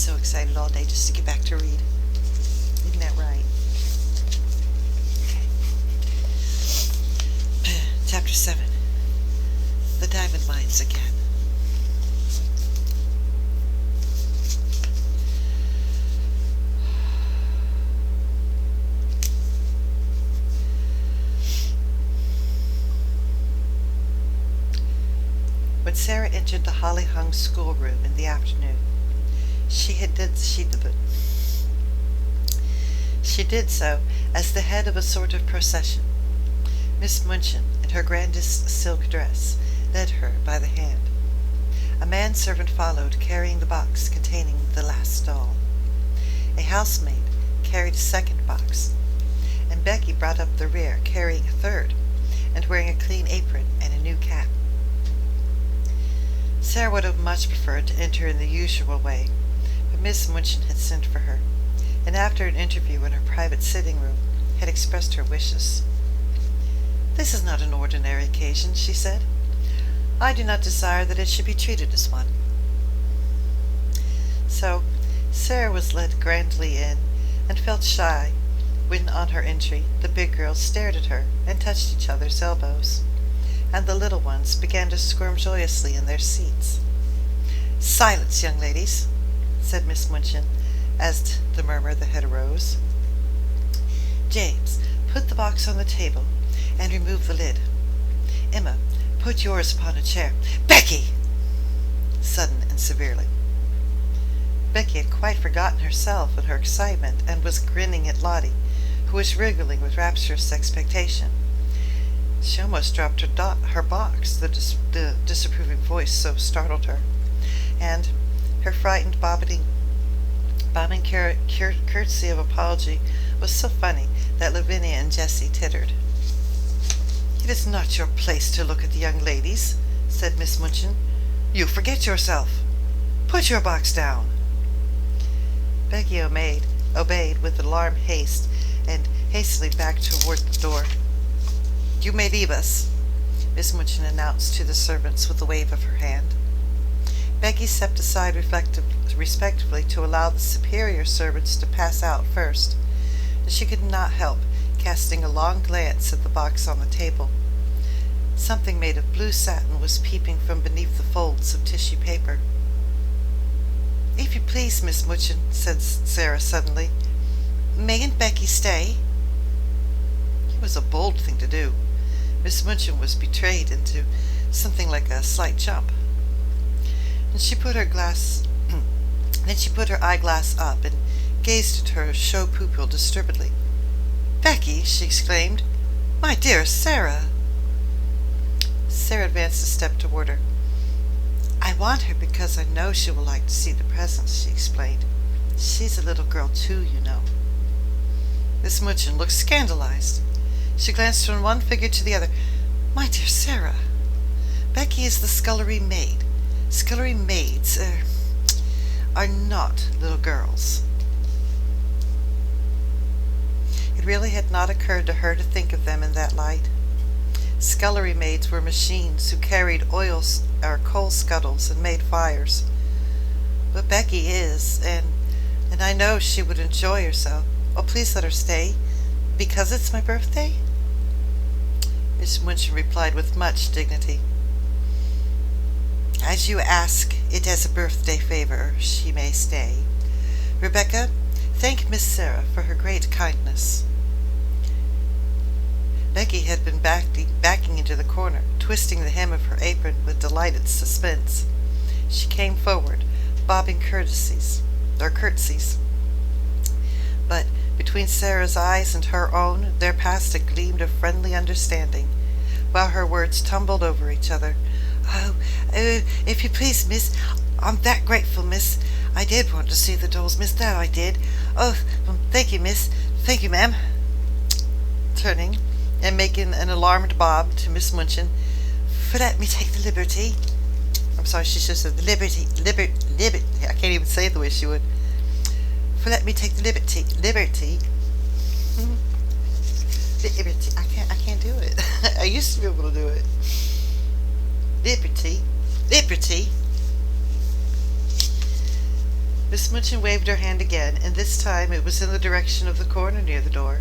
so excited all day just to get back to read. Isn't that right? Okay. Chapter 7. The Diamond Mines Again. When Sarah entered the holly-hung schoolroom in the afternoon, she did so as the head of a sort of procession. Miss Minchin, in her grandest silk dress, led her by the hand. A manservant followed, carrying the box containing the last doll. A housemaid carried a second box, and Becky brought up the rear, carrying a third, and wearing a clean apron and a new cap. Sarah would have much preferred to enter in the usual way, but Miss Minchin had sent for her, and after an interview in her private sitting room, had expressed her wishes. "This is not an ordinary occasion," she said. "I do not desire that it should be treated as one." So Sarah was led grandly in, and felt shy when, on her entry, the big girls stared at her and touched each other's elbows, and the little ones began to squirm joyously in their seats. "Silence, young ladies," said Miss Minchin, as to the murmur the head arose. "James, put the box on the table, and remove the lid. Emma, put yours upon a chair. Becky!" Sudden and severely. Becky had quite forgotten herself in her excitement, and was grinning at Lottie, who was wriggling with rapturous expectation. She almost dropped her box, the disapproving voice so startled her, and her frightened bobbing courtesy of apology was so funny that Lavinia and Jessie tittered. "It is not your place to look at the young ladies," said Miss Minchin. "You forget yourself. Put your box down." Becky obeyed with alarmed haste, and hastily backed toward the door. "You may leave us," Miss Minchin announced to the servants with a wave of her hand. Becky stepped aside respectfully to allow the superior servants to pass out first, and she could not help casting a long glance at the box on the table. Something made of blue satin was peeping from beneath the folds of tissue paper. "If you please, Miss Minchin," said Sarah suddenly, "mayn't Becky stay?" It was a bold thing to do. Miss Minchin was betrayed into something like a slight jump. And then she put her eyeglass up and gazed at her show pupil disturbedly. "Becky!" she exclaimed. "My dear Sarah!" Sarah advanced a step toward her. "I want her because I know she will like to see the presents," she explained. "She's a little girl too, you know." Miss Minchin looked scandalized. She glanced from one figure to the other. "My dear Sarah, Becky is the scullery maid. Scullery maids are not little girls." It really had not occurred to her to think of them in that light. Scullery maids were machines who carried coal scuttles and made fires. But Becky is, and I know she would enjoy herself. Oh, please let her stay, because it's my birthday." Miss Minchin replied with much dignity. "As you ask it as a birthday favor, she may stay. Rebecca, thank Miss Sarah for her great kindness." Becky had been backing into the corner, twisting the hem of her apron with delighted suspense. She came forward, bobbing curtsies. But between Sarah's eyes and her own there passed a gleam of friendly understanding, while her words tumbled over each other. Oh, if you please, miss, I'm that grateful, miss. I did want to see the dolls, miss, that I did. Oh, thank you, miss. Thank you, ma'am." Turning and making an alarmed bob to Miss Minchin, "For let me take the liberty." I'm sorry, she should have said the liberty. I can't even say it the way she would. "For let me take the liberty. Liberty. I can't do it. I used to be able to do it. Liberty. Miss Minchin waved her hand again, and this time it was in the direction of the corner near the door.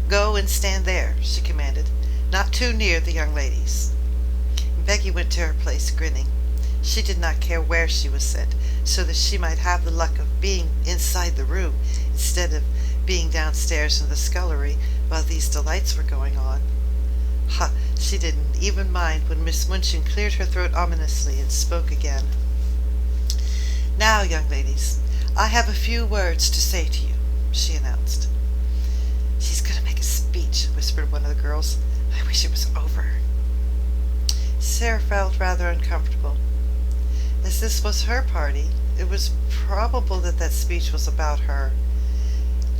"Go and stand there," she commanded. "Not too near the young ladies." Becky went to her place, grinning. She did not care where she was sent, so that she might have the luck of being inside the room instead of being downstairs in the scullery while these delights were going on. Ha! She didn't even mind when Miss Minchin cleared her throat ominously and spoke again. "Now, young ladies, I have a few words to say to you," she announced. "She's going to make a speech," whispered one of the girls. "I wish it was over." Sarah felt rather uncomfortable. As this was her party, it was probable that that speech was about her.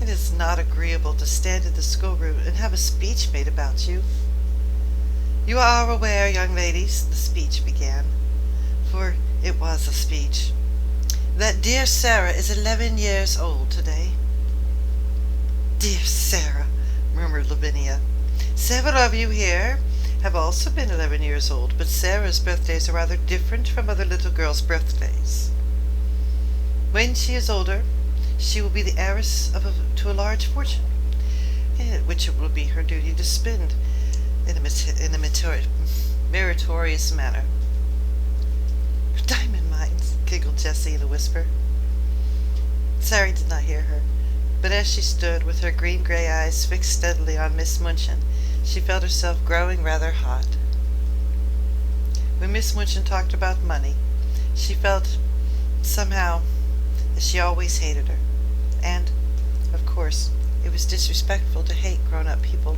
It is not agreeable to stand in the schoolroom and have a speech made about you. "You are aware, young ladies," the speech began, for it was a speech, "that dear Sarah is 11 years old today." "Dear Sarah," murmured Lavinia. "Several of you here have also been 11 years old, but Sarah's birthdays are rather different from other little girls' birthdays. When she is older, she will be the heiress to a large fortune, which it will be her duty to spend in a meritorious manner." "Diamond mines," giggled Jessie in a whisper. Sarah did not hear her, but as she stood with her green-gray eyes fixed steadily on Miss Minchin, she felt herself growing rather hot. When Miss Minchin talked about money, she felt somehow that she always hated her, and, of course, it was disrespectful to hate grown-up people.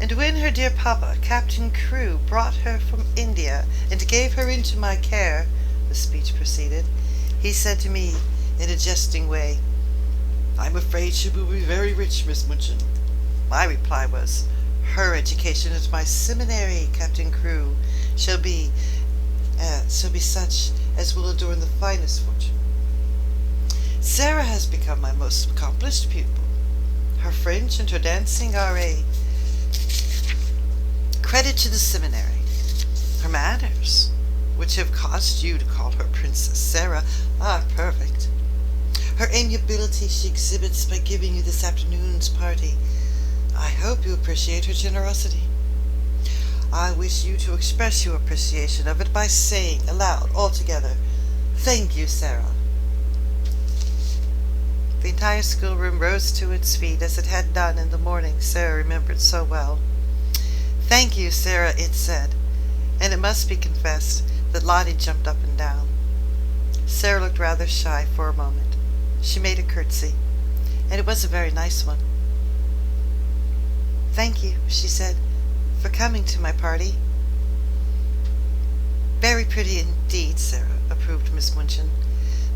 "And when her dear papa, Captain Crewe, brought her from India and gave her into my care," the speech proceeded, "he said to me, in a jesting way, 'I'm afraid she will be very rich, Miss Minchin.' My reply was, 'Her education at my seminary, Captain Crewe, shall be such as will adorn the finest fortune. Sarah has become my most accomplished pupil. Her French and her dancing are a credit to the seminary. Her manners, which have caused you to call her Princess Sarah, are perfect. Her amiability she exhibits by giving you this afternoon's party. I hope you appreciate her generosity. I wish you to express your appreciation of it by saying aloud all together, 'Thank you, Sarah.'" The entire schoolroom rose to its feet as it had done in the morning Sarah remembered so well. "Thank you, Sarah," it said, and it must be confessed that Lottie jumped up and down. Sarah looked rather shy for a moment. She made a curtsy, and it was a very nice one. "Thank you," she said, "for coming to my party." "Very pretty indeed, Sarah," approved Miss Minchin.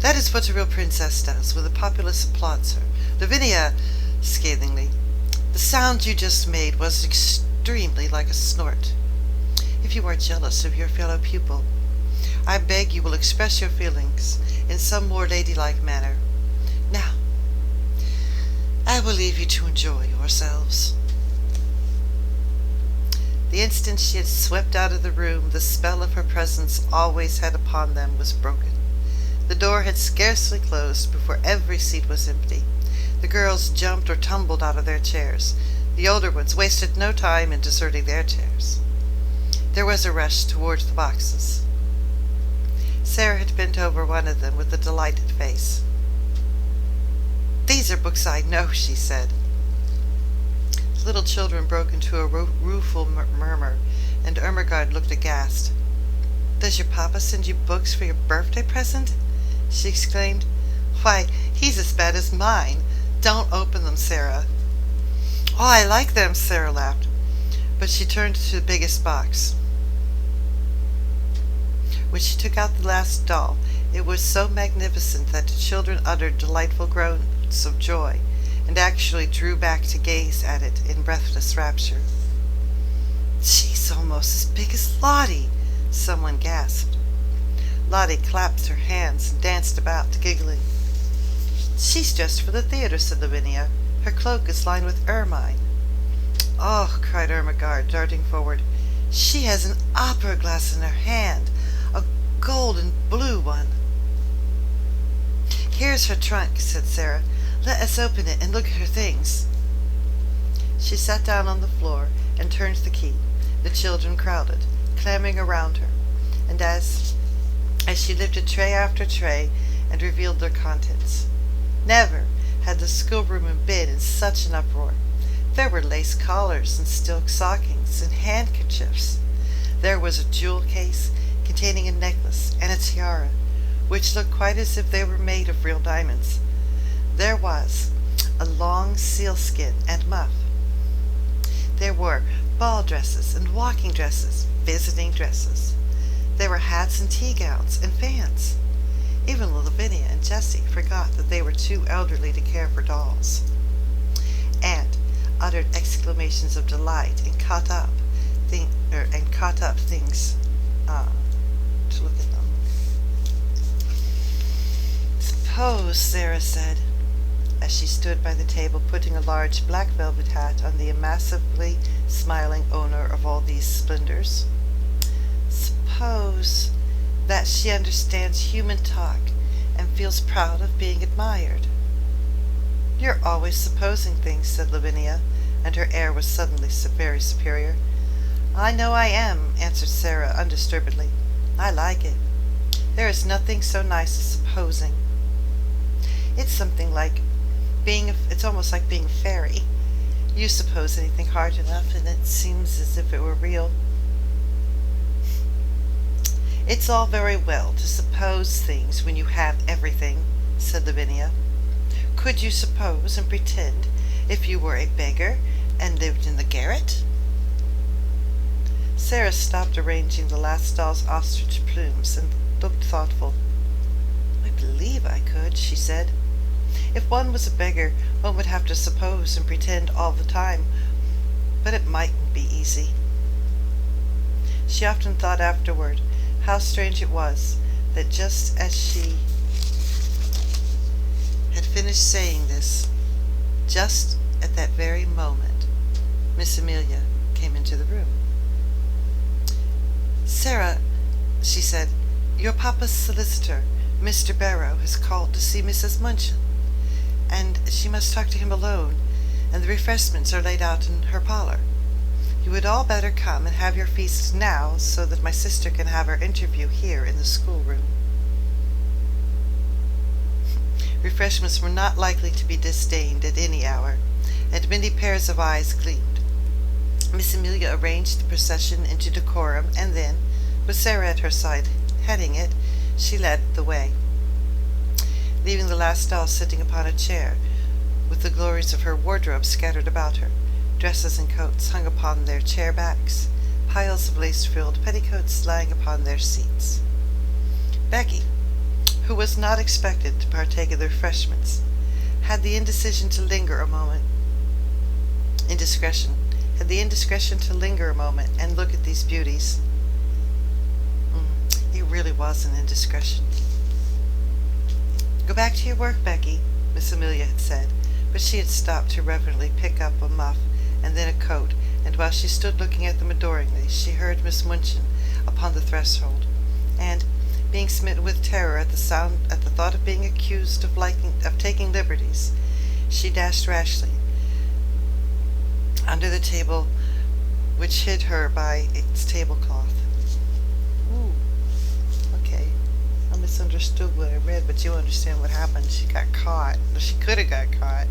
"That is what a real princess does when the populace applauds her. Lavinia," scathingly, "the sound you just made was extremely like a snort. If you are jealous of your fellow pupil, I beg you will express your feelings in some more ladylike manner. Now, I will leave you to enjoy yourselves." The instant she had swept out of the room, the spell of her presence always had upon them was broken. The door had scarcely closed before every seat was empty. The girls jumped or tumbled out of their chairs. The older ones wasted no time in deserting their chairs. There was a rush towards the boxes. Sarah had bent over one of them with a delighted face. "These are books I know," she said. The little children broke into a rueful murmur, and Ermengarde looked aghast. "Does your papa send you books for your birthday present?" she exclaimed. "Why, he's as bad as mine. Don't open them, Sarah." "Oh, I like them," Sarah laughed, but she turned to the biggest box. When she took out the last doll, it was so magnificent that the children uttered delightful groans of joy, and actually drew back to gaze at it in breathless rapture. "She's almost as big as Lottie," someone gasped. Lottie clapped her hands and danced about, giggling. "She's dressed for the theater," said Lavinia. "Her cloak is lined with ermine." "Oh," cried Ermengarde, darting forward, "she has an opera glass in her hand, a gold and blue one." "She has an opera glass in her hand, a gold and blue one." "She has an opera glass in her hand, a gold and blue one." "She has an opera glass in her hand, a gold and blue one." "She has an opera glass in her hand, a gold and blue one." "She has an opera glass in her hand, a gold and blue one." Here's her trunk, said Sarah. Let us open it and look at her things. She sat down on the floor and turned the key. The children crowded, clamoring around her, and as she lifted tray after tray and revealed their contents. Never had the schoolroom been in such an uproar. There were lace collars and silk stockings and handkerchiefs. There was a jewel case containing a necklace and a tiara, which looked quite as if they were made of real diamonds. There was a long sealskin and muff. There were ball dresses and walking dresses, visiting dresses. There were hats and tea gowns and fans. Even Lavinia and Jessie forgot that they were too elderly to care for dolls, and uttered exclamations of delight and caught up things to look at them. Suppose, Sarah said, as she stood by the table putting a large black velvet hat on the massively smiling owner of all these splendors. Suppose that she understands human talk and feels proud of being admired. You're always supposing things, said Lavinia, and her air was suddenly very superior. I know I am, answered Sarah undisturbedly. I like it. There is nothing so nice as supposing. It's almost like being a fairy. You suppose anything hard enough, and it seems as if it were real. It's all very well to suppose things when you have everything, said Lavinia. Could you suppose and pretend if you were a beggar and lived in the garret? Sarah stopped arranging the last doll's ostrich plumes and looked thoughtful. I believe I could, she said. If one was a beggar, one would have to suppose and pretend all the time, but it mightn't be easy. She often thought afterward how strange it was that just as she had finished saying this, just at that very moment, Miss Amelia came into the room. Sarah, she said, your papa's solicitor, Mr. Barrow, has called to see Mrs. Munchin, and she must talk to him alone, and the refreshments are laid out in her parlor. You would all better come and have your feast now, so that my sister can have her interview here in the schoolroom. Refreshments were not likely to be disdained at any hour, and many pairs of eyes gleamed. Miss Amelia arranged the procession into decorum, and then, with Sarah at her side heading it, she led the way, leaving the last doll sitting upon a chair, with the glories of her wardrobe scattered about her. Dresses and coats hung upon their chair backs, piles of lace-frilled petticoats lying upon their seats. Becky, who was not expected to partake of the refreshments, had the indiscretion to linger a moment and look at these beauties. It really was an indiscretion. Go back to your work, Becky, Miss Amelia had said, but she had stopped to reverently pick up a muff and then a coat, and while she stood looking at them adoringly, she heard Miss Munchin upon the threshold, and, being smitten with terror at the thought of being accused of taking liberties, she dashed rashly under the table, which hid her by its tablecloth. Ooh, okay. I misunderstood what I read, but you understand what happened. She got caught. She could have got caught.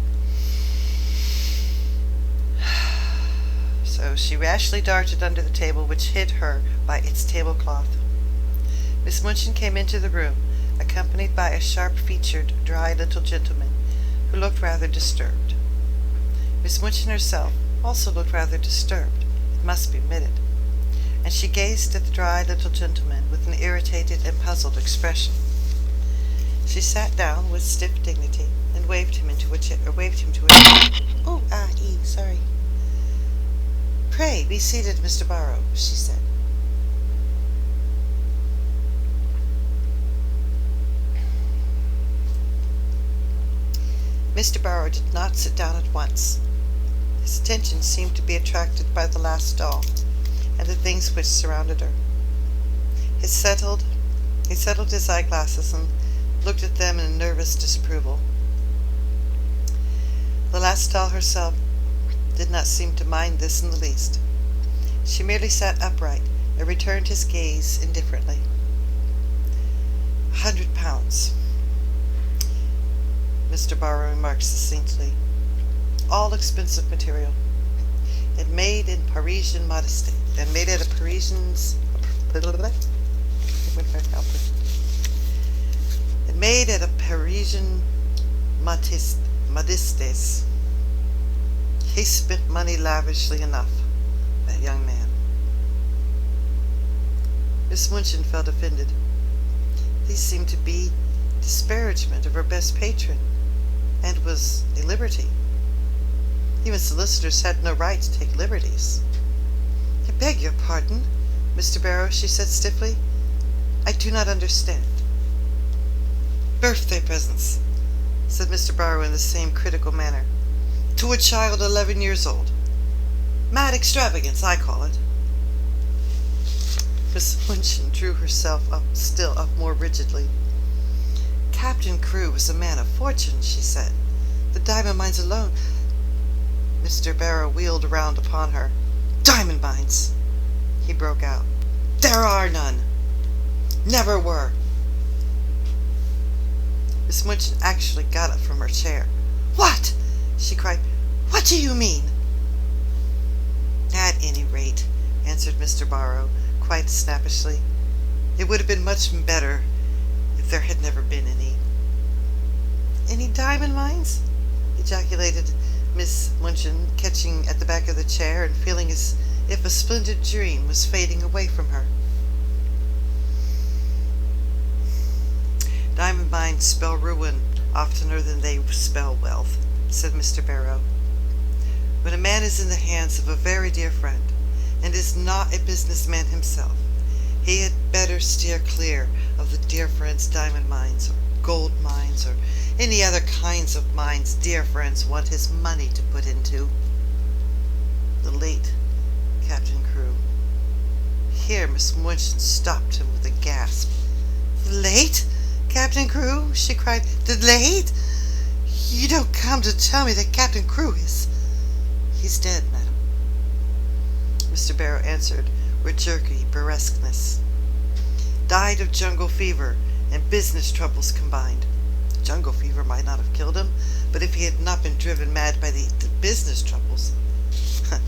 So she rashly darted under the table, which hid her by its tablecloth. Miss Munchin came into the room, accompanied by a sharp-featured, dry little gentleman, who looked rather disturbed. Miss Munchin herself also looked rather disturbed, it must be admitted, and she gazed at the dry little gentleman with an irritated and puzzled expression. She sat down with stiff dignity and waved him to a chair. Oh, sorry. Pray be seated, Mr. Barrow, she said. Mr. Barrow did not sit down at once. His attention seemed to be attracted by the last doll and the things which surrounded her. He settled his eyeglasses and looked at them in nervous disapproval. The last doll herself did not seem to mind this in the least. She merely sat upright and returned his gaze indifferently. £100, Mr. Barrow remarked succinctly. All expensive material. And made in Parisian modesty. And made at a Parisian's... And made at a Parisian modistes. He spent money lavishly enough, that young man. Miss Minchin felt offended. These seemed to be disparagement of her best patron, and was a liberty. Even solicitors had no right to take liberties. "I beg your pardon, Mr. Barrow," she said stiffly. "I do not understand." "Birthday presents," said Mr. Barrow in the same critical manner. "To a child 11 years old. Mad extravagance, I call it." Miss Minchin drew herself still up more rigidly. "Captain Crewe was a man of fortune," she said. "The diamond mines alone—" Mr. Barrow wheeled around upon her. "Diamond mines!" he broke out. "There are none. Never were." Miss Minchin actually got up from her chair. "What?" she cried. "What do you mean?" "At any rate," answered Mr. Barrow, quite snappishly, "it would have been much better if there had never been any." "Any diamond mines?" ejaculated Miss Minchin, catching at the back of the chair and feeling as if a splendid dream was fading away from her. "Diamond mines spell ruin oftener than they spell wealth," said Mr. Barrow. "When a man is in the hands of a very dear friend, and is not a businessman himself, he had better steer clear of the dear friend's diamond mines, or gold mines, or any other kinds of mines dear friends want his money to put into. The late Captain Crewe." Here Miss Minchin stopped him with a gasp. "The late Captain Crewe?" she cried. "The late? You don't come to tell me that Captain Crewe is—" "He's dead, madam," Mr. Barrow answered with jerky burlesqueness. "Died of jungle fever and business troubles combined. The jungle fever might not have killed him, but if he had not been driven mad by the business troubles, the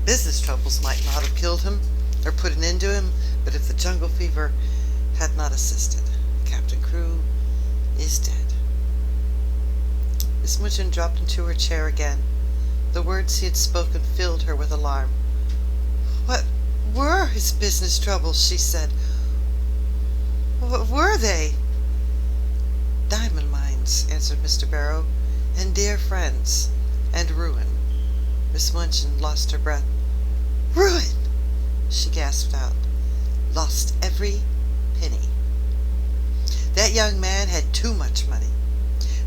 business troubles might not have killed him or put an end to him, but if the jungle fever had not assisted, Captain Crewe is dead." Miss Minchin dropped into her chair again. The words he had spoken filled her with alarm. "What were his business troubles?" she said. "What were they?" "Diamond mines," answered Mr. Barrow, "and dear friends, and ruin." Miss Minchin lost her breath. "Ruin!" she gasped out. "Lost every penny. That young man had too much money.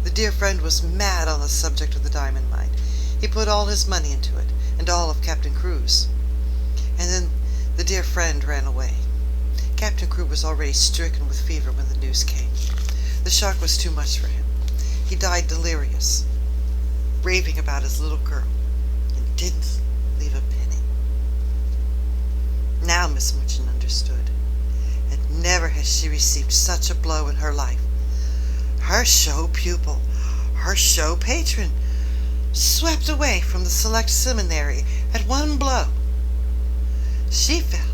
The dear friend was mad on the subject of the diamond mine. He put all his money into it, and all of Captain Crewe's. And then the dear friend ran away. Captain Crewe was already stricken with fever when the news came. The shock was too much for him. He died delirious, raving about his little girl, and didn't leave a penny." Now Miss Minchin understood, and never had she received such a blow in her life. Her show pupil, her show patron, swept away from the select seminary at one blow. She felt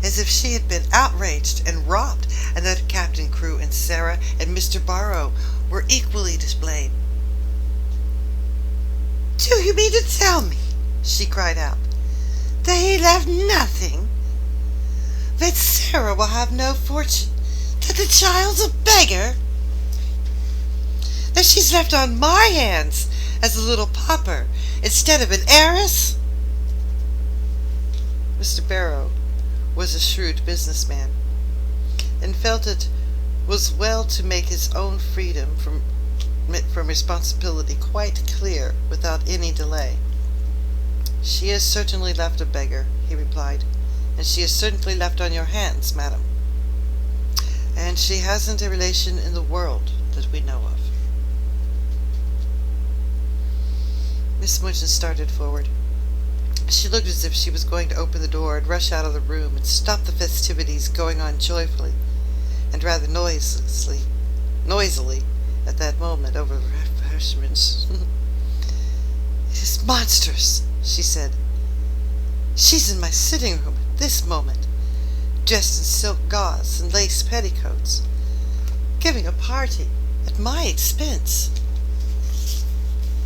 as if she had been outraged and robbed, and that Captain Crewe and Sarah and Mr. Barrow were equally to blame. "Do you mean to tell me," she cried out, "that he left nothing? That Sarah will have no fortune? That the child's a beggar? That she's left on my hands as a little pauper instead of an heiress?" Mr. Barrow was a shrewd businessman, and felt it was well to make his own freedom from responsibility quite clear without any delay. "She has certainly left a beggar," he replied, "and she is certainly left on your hands, madam. and she hasn't a relation in the world that we know of. Miss Minchin started forward. She looked as if she was going to open the door and rush out of the room and stop the festivities going on joyfully and rather noisily at that moment over refreshments. "It is monstrous," she said. "She's in my sitting room at this moment, dressed in silk gauze and lace petticoats, giving a party at my expense."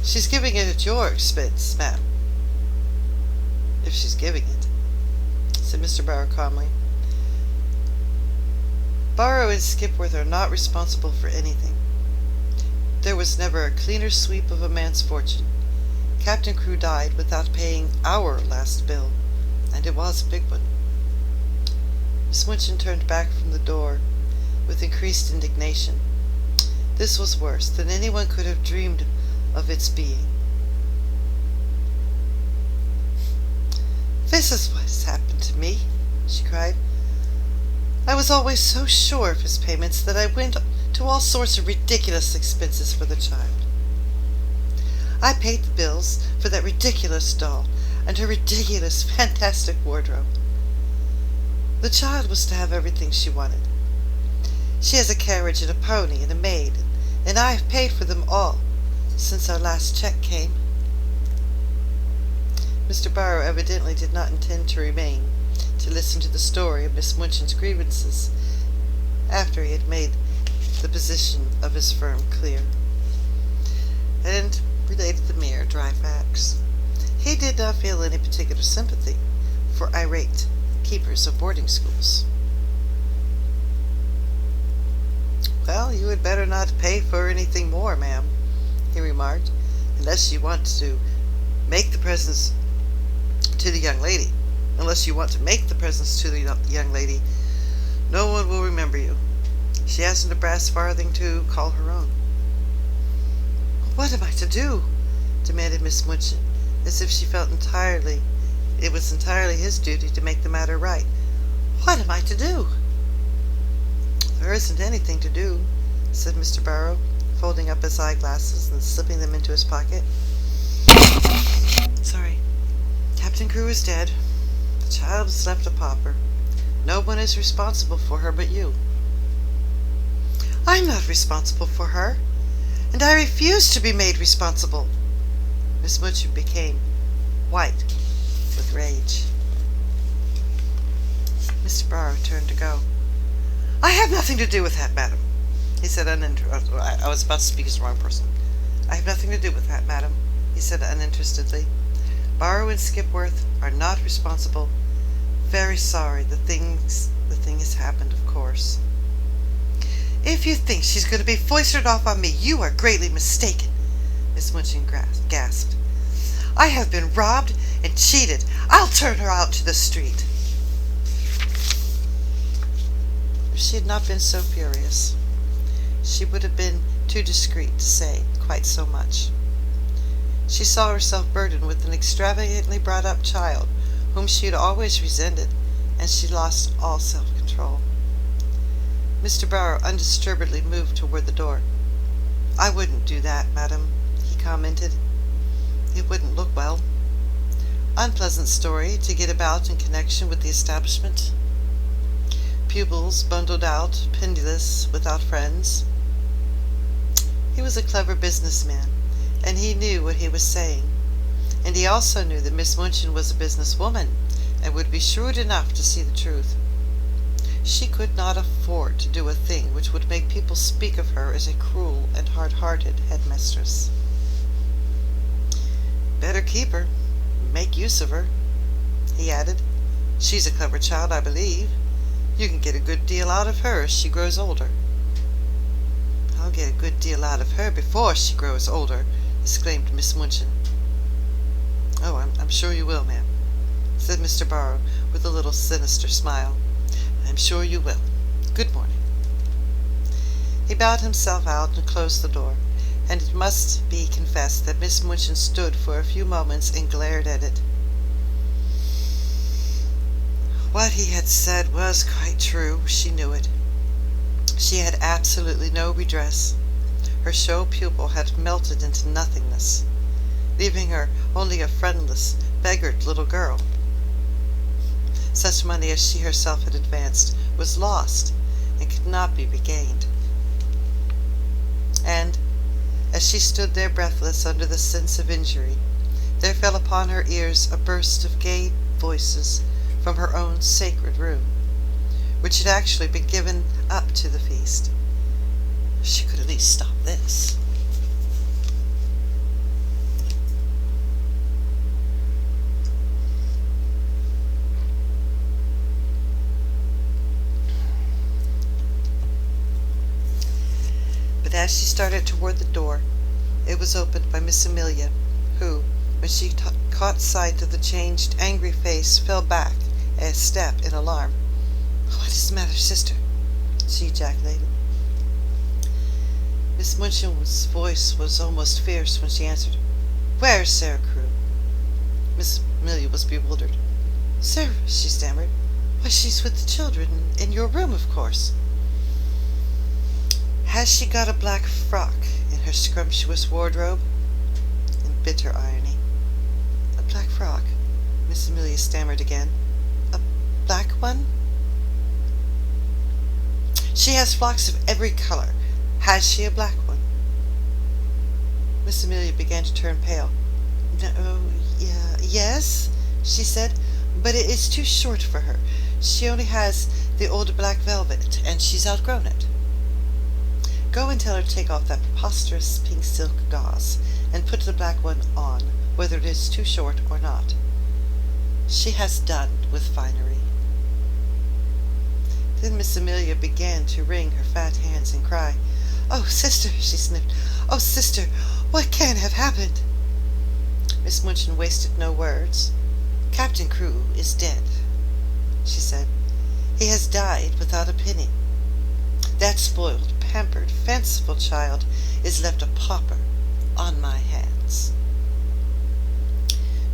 "She's giving it at your expense, ma'am, if she's giving it," said Mr. Barrow calmly. "Barrow and Skipworth are not responsible for anything. There was never a cleaner sweep of a man's fortune. Captain Crewe died without paying our last bill, and it was a big one." Miss Minchin turned back from the door with increased indignation. This was worse than anyone could have dreamed of its being. "This is what has happened to me," she cried. "I was always so sure of his payments that I went to all sorts of ridiculous expenses for the child. I paid the bills for that ridiculous doll and her ridiculous, fantastic wardrobe. The child was to have everything she wanted. She has a carriage and a pony and a maid, and I have paid for them all since our last check came." Mr. Barrow evidently did not intend to remain to listen to the story of Miss Minchin's grievances after he had made the position of his firm clear, and related the mere dry facts. He did not feel any particular sympathy for irate keepers of boarding schools. "Well, you had better not pay for anything more, ma'am," he remarked, "unless you want to make the presents to the young lady. No one will remember you. She hasn't a brass farthing to call her own." "What am I to do?" demanded Miss Minchin, as if she felt it was entirely his duty to make the matter right. "What am I to do?" "There isn't anything to do," said Mr. Barrow, folding up his eyeglasses and slipping them into his pocket. "Sorry. Captain Crewe is dead. The child is left a pauper. No one is responsible for her but you." "I'm not responsible for her, and I refuse to be made responsible." Miss Minchin became white with rage. Mr. Barrow turned to go. "I have nothing to do with that, madam," he said uninterestedly. I was about to speak as the wrong person. "I have nothing to do with that, madam," he said uninterestedly. "Barrow and Skipworth are not responsible. Very sorry. The thing has happened, of course." "If you think she's going to be foisted off on me, you are greatly mistaken," Miss Minchin gasped. "I have been robbed and cheated. I'll turn her out to the street." If she had not been so furious, she would have been too discreet to say quite so much. She saw herself burdened with an extravagantly brought-up child whom she had always resented, and she lost all self-control. Mr. Barrow undisturbedly moved toward the door. "I wouldn't do that, madam," he commented. "It wouldn't look well. Unpleasant story to get about in connection with the establishment. Pupils bundled out, penniless, without friends." He was a clever businessman, and he knew what he was saying, and he also knew that Miss Minchin was a businesswoman and would be shrewd enough to see the truth. She could not afford to do a thing which would make people speak of her as a cruel and hard-hearted headmistress. "Better keep her, make use of her," he added. "She's a clever child, I believe. You can get a good deal out of her as she grows older." "I'll get a good deal out of her before she grows older," exclaimed Miss Minchin. "Oh, I'm sure you will, ma'am," said Mr. Barrow with a little sinister smile. "I'm sure you will. Good morning." He bowed himself out and closed the door, and it must be confessed that Miss Minchin stood for a few moments and glared at it. What he had said was quite true. She knew it. She had absolutely no redress. Her show pupil had melted into nothingness, leaving her only a friendless, beggared little girl. Such money as she herself had advanced was lost and could not be regained. And, as she stood there breathless under the sense of injury, there fell upon her ears a burst of gay voices from her own sacred room, which had actually been given up to the feast. She could at least stop this. But as she started toward the door, it was opened by Miss Amelia, who, when she caught sight of the changed, angry face, fell back a step in alarm. "What is the matter, sister?" she ejaculated. Miss Minchin's voice was almost fierce when she answered, "Where is Sarah Crewe?" Miss Amelia was bewildered. "Sarah," she stammered. "Why, she's with the children in your room, of course." "Has she got a black frock in her scrumptious wardrobe?" In bitter irony. "A black frock?" Miss Amelia stammered again. "A black one?" "She has frocks of every color. Has she a black one?" Miss Amelia began to turn pale. "No, yes," she said, "but it is too short for her. She only has the old black velvet, and she's outgrown it." "Go and tell her to take off that preposterous pink silk gauze, and put the black one on, whether it is too short or not. She has done with finery." Then Miss Amelia began to wring her fat hands and cry. "Oh, sister," she sniffed. "Oh, sister, what can have happened?" Miss Minchin wasted no words. "Captain Crewe is dead," she said. "He has died without a penny. That spoiled, pampered, fanciful child is left a pauper on my hands."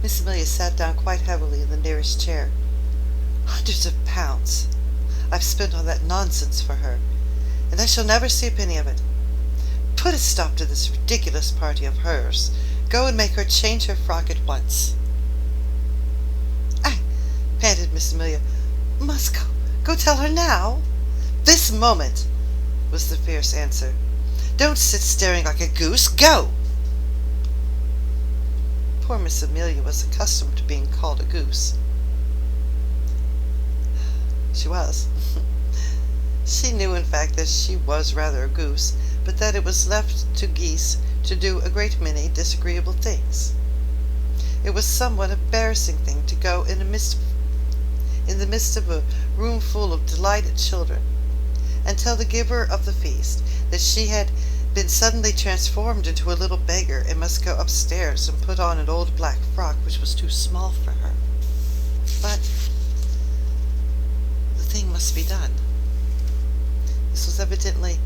Miss Amelia sat down quite heavily in the nearest chair. "Hundreds of pounds I've spent on that nonsense for her, and I shall never see a penny of it. Put a stop to this ridiculous party of hers. Go and make her change her frock at once." "I," panted Miss Amelia, "must go tell her now." "This moment," was the fierce answer. "Don't sit staring like a goose. Go!" Poor Miss Amelia was accustomed to being called a goose. She was. She knew, in fact, that she was rather a goose, but that it was left to geese to do a great many disagreeable things. It was somewhat embarrassing thing to go in the midst of a room full of delighted children, and tell the giver of the feast that she had been suddenly transformed into a little beggar and must go upstairs and put on an old black frock which was too small for her. But the thing must be done. This was evidently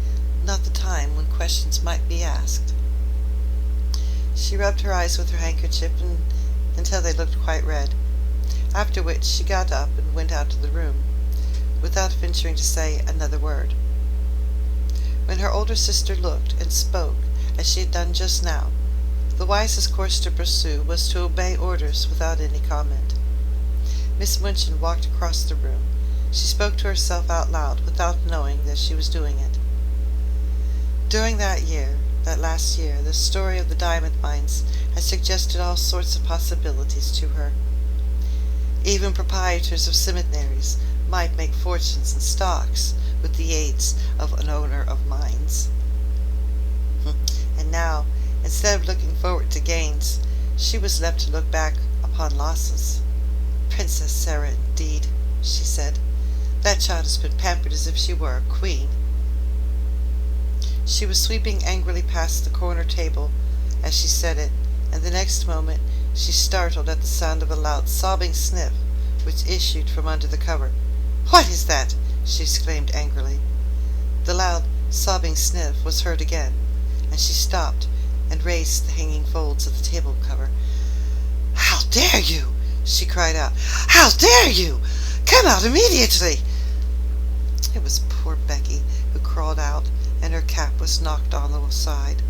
not the time when questions might be asked. She rubbed her eyes with her handkerchief until they looked quite red, after which she got up and went out of the room, without venturing to say another word. When her older sister looked and spoke, as she had done just now, the wisest course to pursue was to obey orders without any comment. Miss Minchin walked across the room. She spoke to herself out loud without knowing that she was doing it. During that last year, the story of the diamond mines had suggested all sorts of possibilities to her. Even proprietors of seminaries might make fortunes in stocks with the aids of an owner of mines. And now, instead of looking forward to gains, she was left to look back upon losses. "Princess Sarah, indeed," she said. "That child has been pampered as if she were a queen." She was sweeping angrily past the corner table as she said it, and the next moment she startled at the sound of a loud sobbing sniff which issued from under the cover. "What is that?" she exclaimed angrily. The loud sobbing sniff was heard again, and she stopped and raised the hanging folds of the table cover. "How dare you!" she cried out. "How dare you! Come out immediately!" It was poor Becky, who crawled out, and her cap was knocked on the side,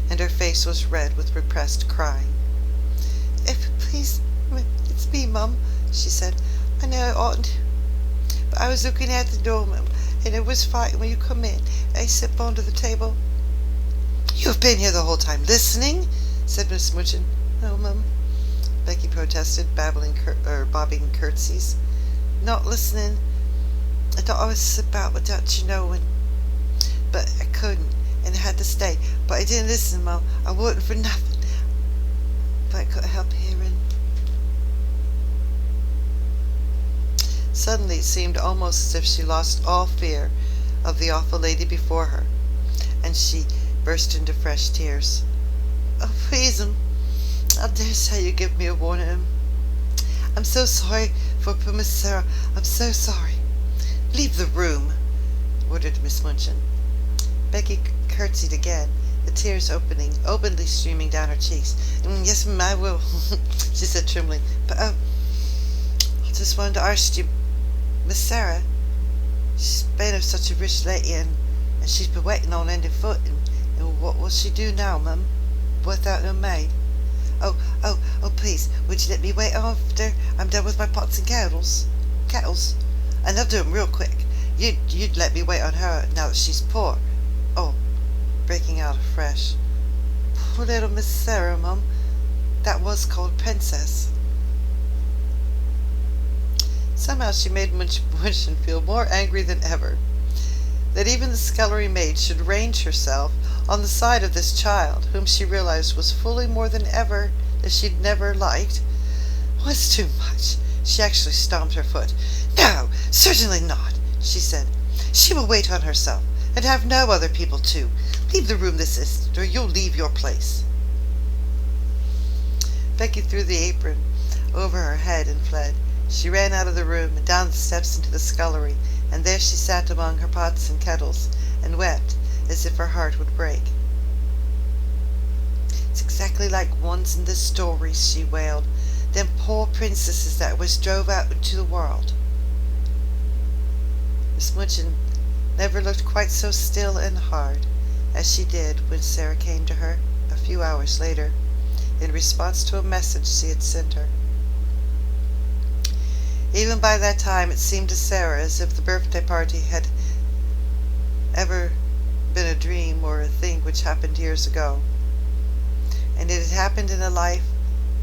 and her face was red with repressed crying. "If please, it's me, Mum," she said. "I know I oughtn't, but I was looking at the door, Mum, and it was fighting when you come in. I slipped onto the table." "You've been here the whole time, listening?" said Miss Minchin. "No, Mum," Becky protested, bobbing curtsies. "Not listening. I thought I would slip out without you knowing, but I couldn't, and I had to stay. But I didn't listen, Mum. I wouldn't for nothing. But I couldn't help hearing." Suddenly it seemed almost as if she lost all fear of the awful lady before her, and she burst into fresh tears. "Oh, please, I dare say you give me a warning. I'm so sorry for poor Miss Sarah. I'm so sorry." "Leave the room," ordered Miss Minchin. Becky curtsied again, the tears openly streaming down her cheeks. "Yes, ma'am, I will," she said, trembling. "But, I just wanted to ask you, Miss Sarah, she's been of such a rich lady, and she's been waiting on any foot, and what will she do now, ma'am, without no maid?" Oh, please, would you let me wait after I'm done with my pots and kettles? And I'll do 'em real quick. You'd let me wait on her now that she's poor." Oh, breaking out afresh. "Poor little Miss Sarah, Mum. That was called Princess." Somehow she made Minchin feel more angry than ever. That even the scullery maid should range herself on the side of this child, whom she realized was fully more than ever that she'd never liked, was too much. She actually stomped her foot. "No, certainly not," she said. "She will wait on herself, and have no other people too. Leave the room this instant, or you'll leave your place." Becky threw the apron over her head and fled. She ran out of the room and down the steps into the scullery, and there she sat among her pots and kettles, and wept as if her heart would break. "It's exactly like ones in the stories," she wailed. "Them poor princesses that was drove out into the world." Miss Minchin never looked quite so still and hard as she did when Sarah came to her a few hours later in response to a message she had sent her. Even by that time it seemed to Sarah as if the birthday party had ever been a dream or a thing which happened years ago, and it had happened in the life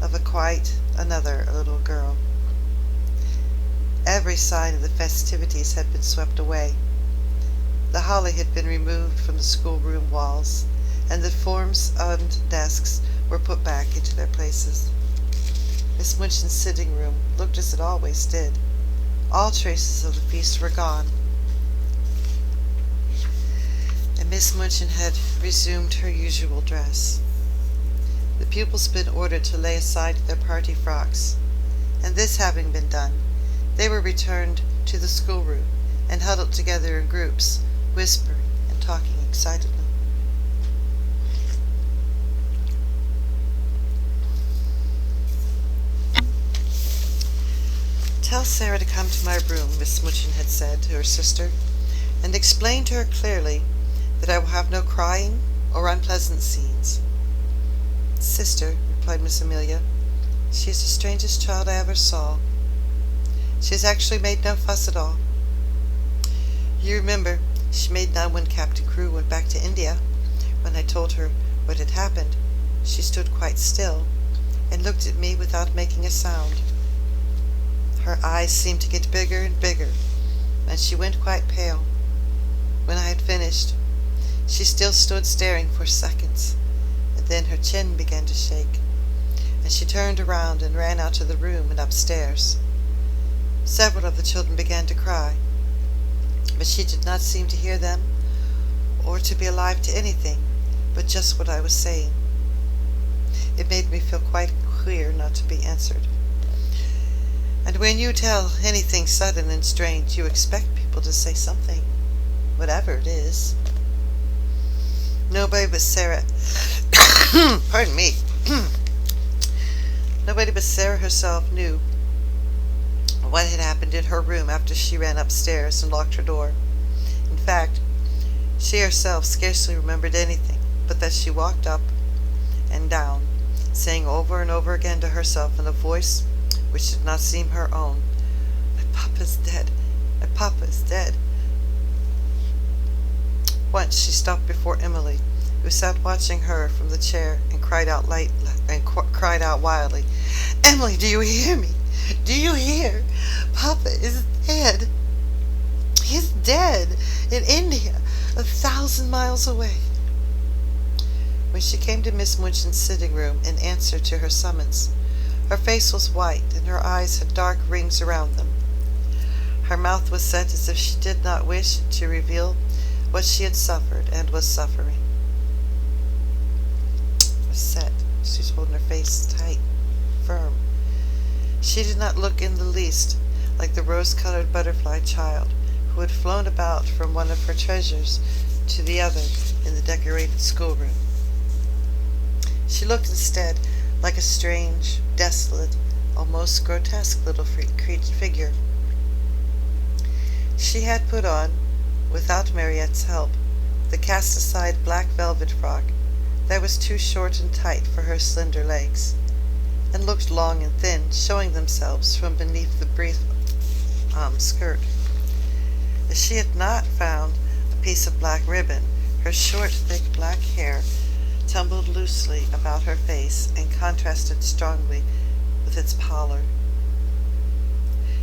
of quite another little girl. Every sign of the festivities had been swept away. The holly had been removed from the schoolroom walls, and the forms and desks were put back into their places. Miss Minchin's sitting room looked as it always did. All traces of the feast were gone, and Miss Minchin had resumed her usual dress. The pupils had been ordered to lay aside their party frocks, and this having been done, they were returned to the schoolroom and huddled together in groups, whispering and talking excitedly. "Tell Sarah to come to my room," Miss Minchin had said to her sister, "and explain to her clearly that I will have no crying or unpleasant scenes." "Sister," replied Miss Amelia, "she is the strangest child I ever saw. She has actually made no fuss at all. You remember, she made none when Captain Crewe went back to India. When I told her what had happened, she stood quite still and looked at me without making a sound. Her eyes seemed to get bigger and bigger, and she went quite pale. When I had finished, she still stood staring for seconds, and then her chin began to shake, and she turned around and ran out of the room and upstairs. Several of the children began to cry, but she did not seem to hear them or to be alive to anything but just what I was saying. It made me feel quite queer not to be answered. And when you tell anything sudden and strange, you expect people to say something, whatever it is. Nobody but Sarah pardon me nobody but Sarah herself knew what had happened in her room after she ran upstairs and locked her door. In fact, She herself scarcely remembered anything but that she walked up and down, saying over and over again to herself in a voice which did not seem her own, "My papa's dead. My papa is dead." Once she stopped before Emily, who sat watching her from the chair, and cried out wildly, "Emily, do you hear me? Do you hear? Papa is dead. He is dead in India, 1,000 miles away." When she came to Miss Minchin's sitting room in answer to her summons, her face was white and her eyes had dark rings around them. Her mouth was set as if she did not wish to reveal what she had suffered and was suffering. It was set. She was holding her face tight, firm. She did not look in the least like the rose-colored butterfly child who had flown about from one of her treasures to the other in the decorated schoolroom. She looked instead like a strange, desolate, almost grotesque little figure. She had put on, without Mariette's help, the cast-aside black velvet frock that was too short and tight for her slender legs, and looked long and thin, showing themselves from beneath the brief skirt. If she had not found a piece of black ribbon, her short, thick black hair tumbled loosely about her face and contrasted strongly with its pallor.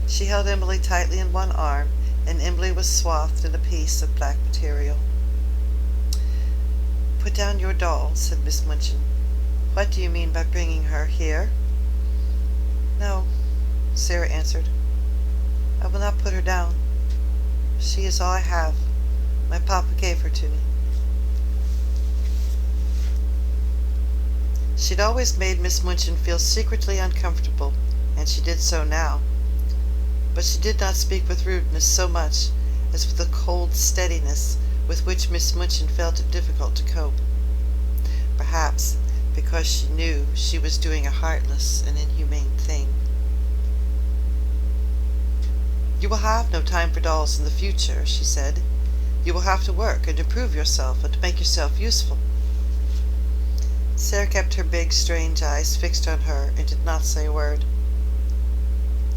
She held Emily tightly in one arm, and Emily was swathed in a piece of black material. "Put down your doll," said Miss Minchin. "What do you mean by bringing her here?" "No," Sarah answered. "I will not put her down. She is all I have. My papa gave her to me." She'd always made Miss Minchin feel secretly uncomfortable, and she did so now. But she did not speak with rudeness so much as with a cold steadiness with which Miss Minchin felt it difficult to cope. Perhaps because she knew she was doing a heartless and inhumane thing. "You will have no time for dolls in the future," she said. "You will have to work and improve yourself and to make yourself useful." Sarah kept her big, strange eyes fixed on her and did not say a word.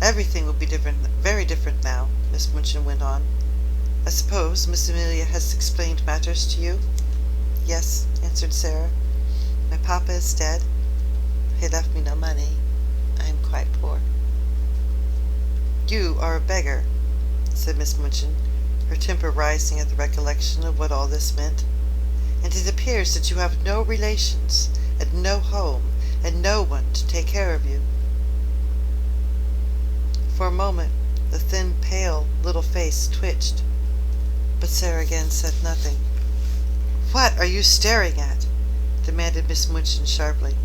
"Everything will be different, very different now," Miss Minchin went on. "I suppose Miss Amelia has explained matters to you?" "Yes," answered Sarah. "My papa is dead. He left me no money. I am quite poor." "You are a beggar," said Miss Minchin, her temper rising at the recollection of what all this meant. "And it appears that you have no relations, and no home, and no one to take care of you." For a moment the thin, pale little face twitched, but Sarah again said nothing. "What are you staring at?" demanded Miss Minchin sharply.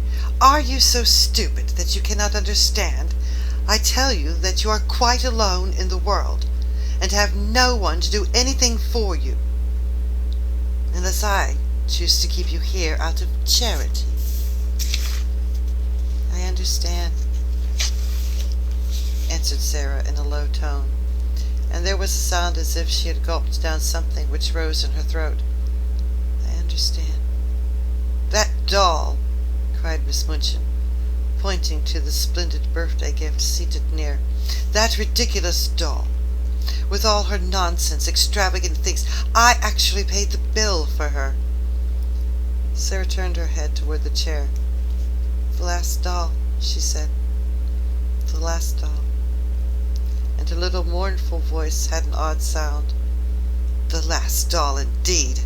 "Are you so stupid that you cannot understand? I tell you that you are quite alone in the world, and have no one to do anything for you, unless I choose to keep you here out of charity." "I understand," answered Sarah in a low tone, and there was a sound as if she had gulped down something which rose in her throat. "I understand." "That doll!" cried Miss Minchin, pointing to the splendid birthday gift seated near. "That ridiculous doll! With all her nonsense, extravagant things. I actually paid the bill for her." Sarah turned her head toward the chair. "The last doll," she said. "The last doll." And her little mournful voice had an odd sound. "The last doll, indeed,"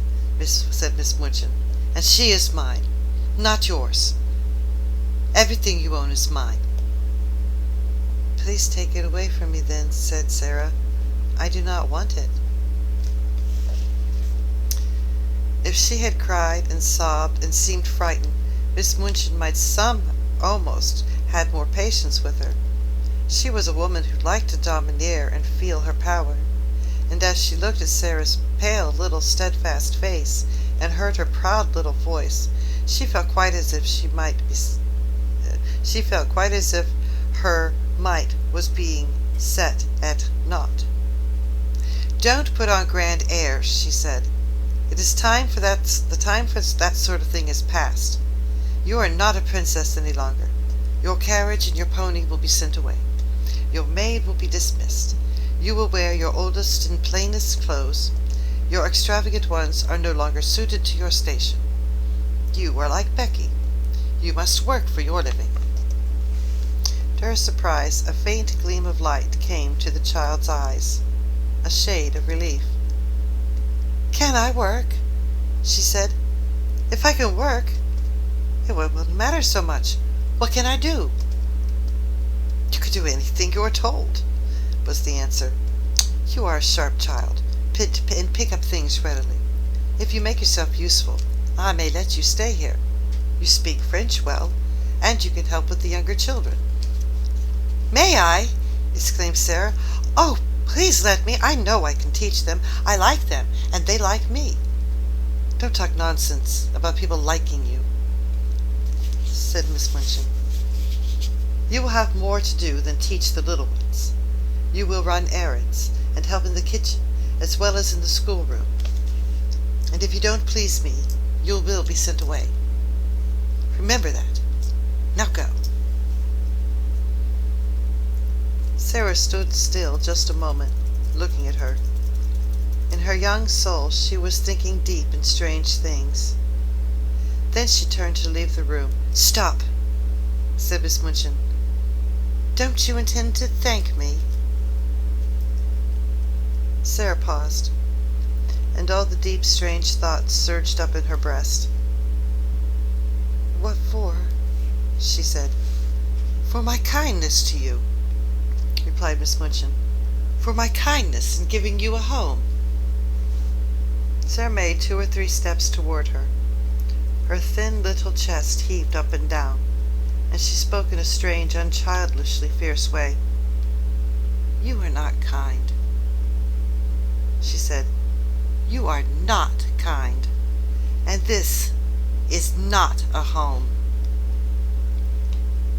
said Miss Minchin. "And she is mine, not yours. Everything you own is mine." "Please take it away from me then," said Sarah. "I do not want it." If she had cried and sobbed and seemed frightened, Miss Minchin might almost had more patience with her. She was a woman who liked to domineer and feel her power, and as she looked at Sarah's pale little steadfast face and heard her proud little voice, she felt quite as if her might was being set at naught. "Don't put on grand airs," she said. It is time for that. The time for that sort of thing is past. You are not a princess any longer. Your carriage and your pony will be sent away. Your maid will be dismissed. You will wear your oldest and plainest clothes. Your extravagant ones are no longer suited to your station. You are like Becky. You must work for your living." To her surprise, a faint gleam of light came to the child's eyes, a shade of relief. "Can I work?" she said. "If I can work, it won't matter so much. What can I do?" "You can do anything you are told," was the answer. "You are a sharp child, and pick up things readily. If you make yourself useful, I may let you stay here. You speak French well, and you can help with the younger children." "May I?" exclaimed Sarah. "Oh, please let me. I know I can teach them. I like them, and they like me." "Don't talk nonsense about people liking you," said Miss Minchin. "You will have more to do than teach the little ones. You will run errands and help in the kitchen as well as in the schoolroom. And if you don't please me, you will be sent away. Remember that. Now go." Sarah stood still just a moment, looking at her. In her young soul she was thinking deep and strange things. Then she turned to leave the room. "Stop," said Miss Minchin. "Don't you intend to thank me?" Sarah paused, and all the deep, strange thoughts surged up in her breast. "What for?" she said. "For my kindness to you," replied Miss Minchin. "For my kindness in giving you a home." Sarah made 2 or 3 steps toward her. Her thin little chest heaved up and down, and she spoke in a strange, unchildishly fierce way. "You are not kind," she said. "You are not kind, and this is not a home."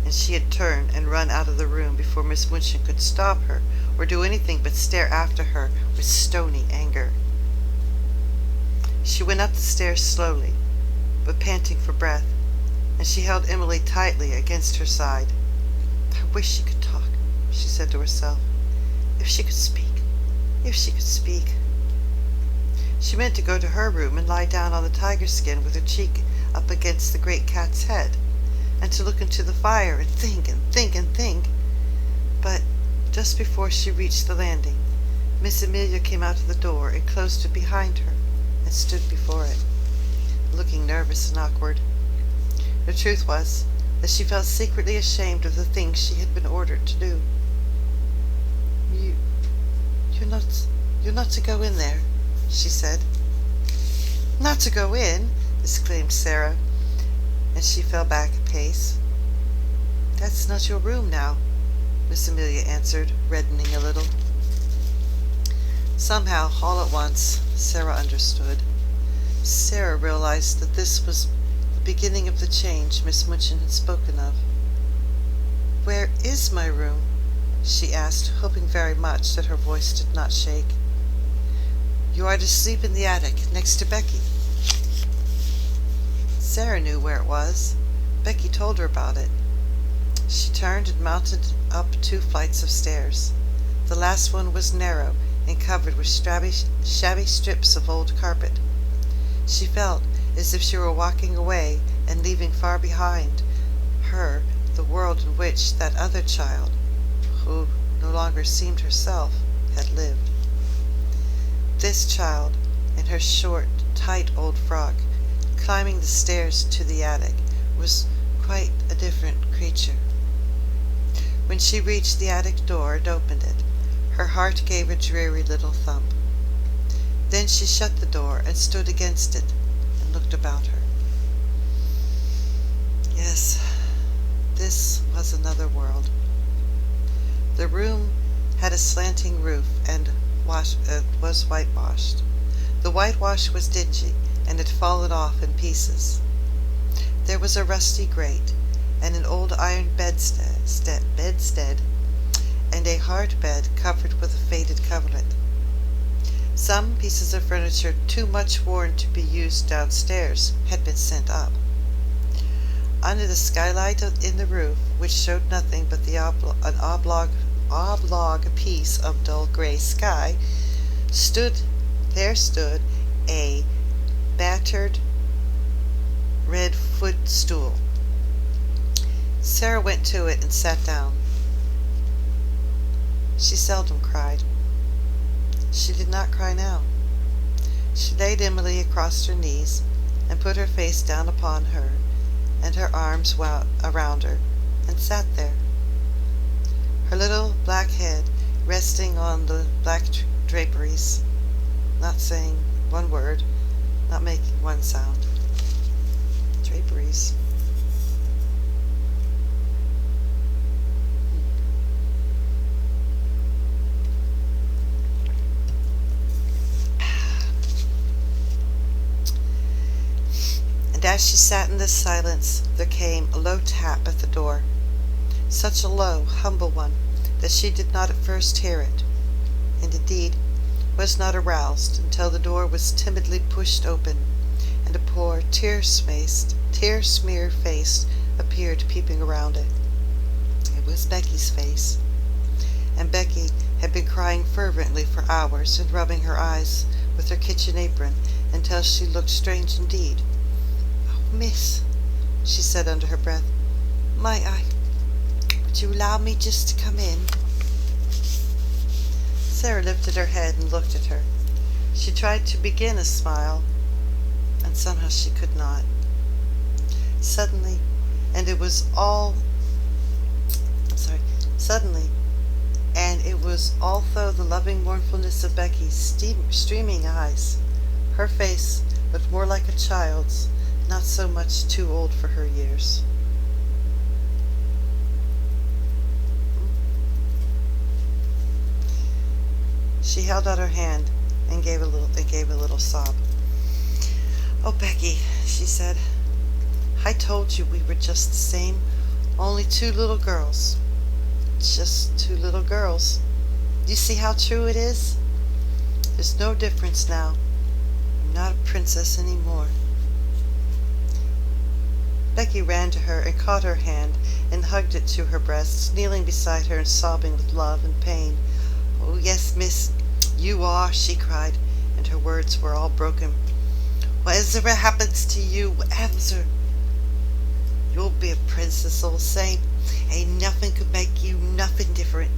And she had turned and run out of the room before Miss Minchin could stop her or do anything but stare after her with stony anger. She went up the stairs slowly, but panting for breath, and she held Emily tightly against her side. "I wish she could talk," she said to herself. "If she could speak, if she could speak." She meant to go to her room and lie down on the tiger skin with her cheek up against the great cat's head, and to look into the fire and think and think and think. But just before she reached the landing, Miss Amelia came out of the door and closed it behind her and stood before it, looking nervous and awkward. The truth was that she felt secretly ashamed of the things she had been ordered to do. You're not to go in there," she said. "Not to go in!" exclaimed Sarah, and she fell back a pace. "That's not your room now," Miss Amelia answered, reddening a little. Somehow, all at once, Sarah understood. Sarah realized that this was the beginning of the change Miss Minchin had spoken of. "Where is my room?" she asked, hoping very much that her voice did not shake. "You are to sleep in the attic, next to Becky." Sarah knew where it was. Becky told her about it. She turned and mounted up 2 flights of stairs. The last one was narrow and covered with shabby strips of old carpet. She felt as if she were walking away and leaving far behind her the world in which that other child, who no longer seemed herself, had lived. This child, in her short, tight old frock, climbing the stairs to the attic, was quite a different creature. When she reached the attic door and opened it, her heart gave a dreary little thump. Then she shut the door and stood against it and looked about her. Yes, this was another world. The room had a slanting roof and was whitewashed. The whitewash was dingy and had fallen off in pieces. There was a rusty grate and an old iron bedstead and a hard bed covered with a faded coverlet. Some pieces of furniture too much worn to be used downstairs had been sent up. Under the skylight in the roof, which showed nothing but an oblong piece of dull gray sky, stood a battered red footstool. Sarah went to it and sat down. She seldom cried. She did not cry now. She laid Emily across her knees and put her face down upon her and her arms around her, and sat there, her little black head resting on the black draperies, not saying one word, not making one sound. Draperies. And as she sat in this silence, there came a low tap at the door, such a low, humble one, that she did not at first hear it, and indeed was not aroused until the door was timidly pushed open, and a poor tear-smeared face appeared peeping around it. It was Becky's face, and Becky had been crying fervently for hours and rubbing her eyes with her kitchen apron until she looked strange indeed. "Miss," she said under her breath, "might I? Would you allow me just to come in?" Sarah lifted her head and looked at her. She tried to begin a smile, and somehow she could not. Suddenly, and it was although the loving mournfulness of Becky's streaming eyes, her face looked more like a child's, not so much too old for her years. She held out her hand and gave a little sob. "Oh, Becky," she said, "I told you we were just the same, only two little girls. Just two little girls. You see how true it is? There's no difference now. I'm not a princess any more." Becky ran to her and caught her hand and hugged it to her breast, kneeling beside her and sobbing with love and pain. "Oh, yes, miss, you are," she cried, and her words were all broken. "Whatever happens to you, whatever, you'll be a princess all the same. Ain't nothing could make you nothing different.